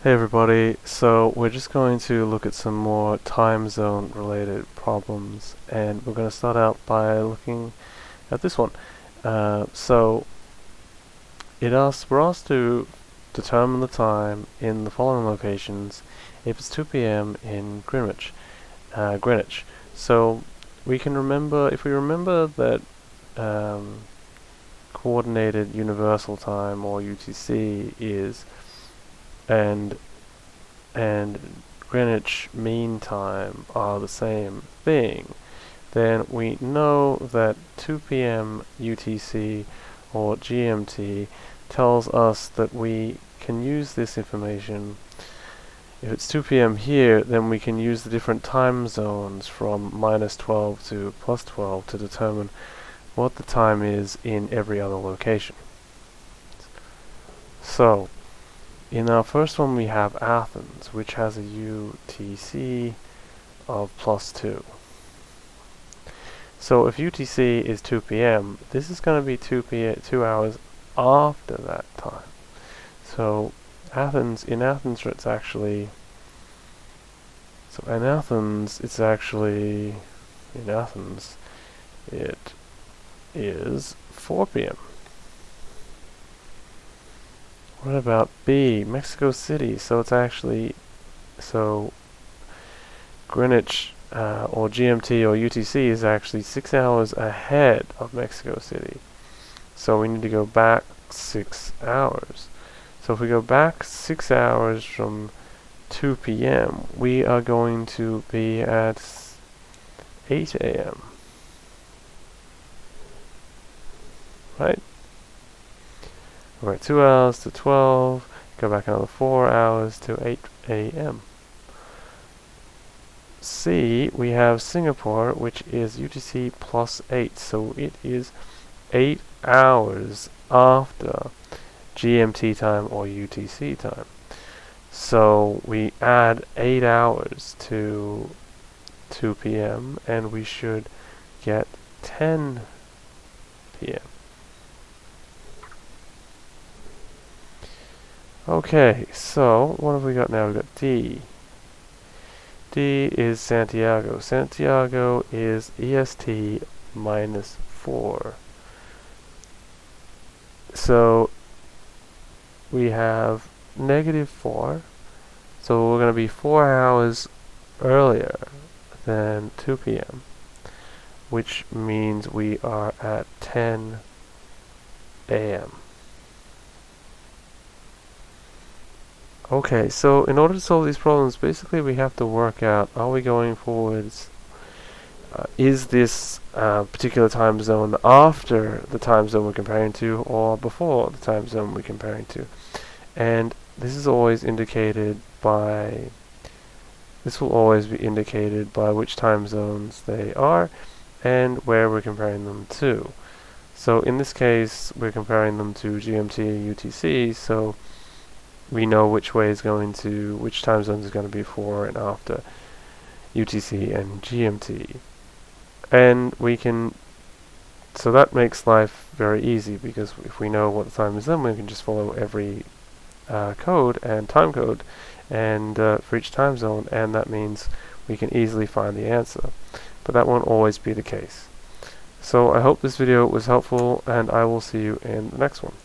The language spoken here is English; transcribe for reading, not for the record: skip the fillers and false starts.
Hey everybody, so we're just going to look at some more time zone related problems, and we're going to start out by looking at this one. So we're asked to determine the time in the following locations if it's 2 p.m. in Greenwich. So we can remember, if we remember that coordinated universal time, or UTC, is and Greenwich Mean Time are the same thing, then we know that 2 p.m. UTC or GMT tells us that we can use this information. If it's 2 p.m. here, then we can use the different time zones from -12 to +12 to determine what the time is in every other location. So in our first one we have Athens, which has a UTC of +2. So if UTC is 2 p.m., this is going to be 2 hours after that time. So in Athens it is 4 p.m. What about B, Mexico City? So Greenwich or GMT or UTC is actually 6 hours ahead of Mexico City. So we need to go back 6 hours. So if we go back 6 hours from 2 p.m., we are going to be at 8 a.m. Right? We're at 2 hours to 12, go back another 4 hours to 8 a.m. C, we have Singapore, which is UTC +8, so it is 8 hours after GMT time or UTC time. So we add 8 hours to 2 p.m. and we should get 10 p.m. Okay, so what have we got now? We've got D. D is Santiago. Santiago is EST -4. So we have -4. So we're going to be 4 hours earlier than 2 p.m., which means we are at 10 a.m. Okay, so in order to solve these problems, basically we have to work out, are we going forwards, is this particular time zone after the time zone we're comparing to, or before the time zone we're comparing to? And this will always be indicated by which time zones they are and where we're comparing them to. So in this case, we're comparing them to GMT and UTC, so we know which time zone is going to be before and after UTC and GMT. And so that makes life very easy, because if we know what the time is, then we can just follow every code and time code and for each time zone, and that means we can easily find the answer. But that won't always be the case. So I hope this video was helpful, and I will see you in the next one.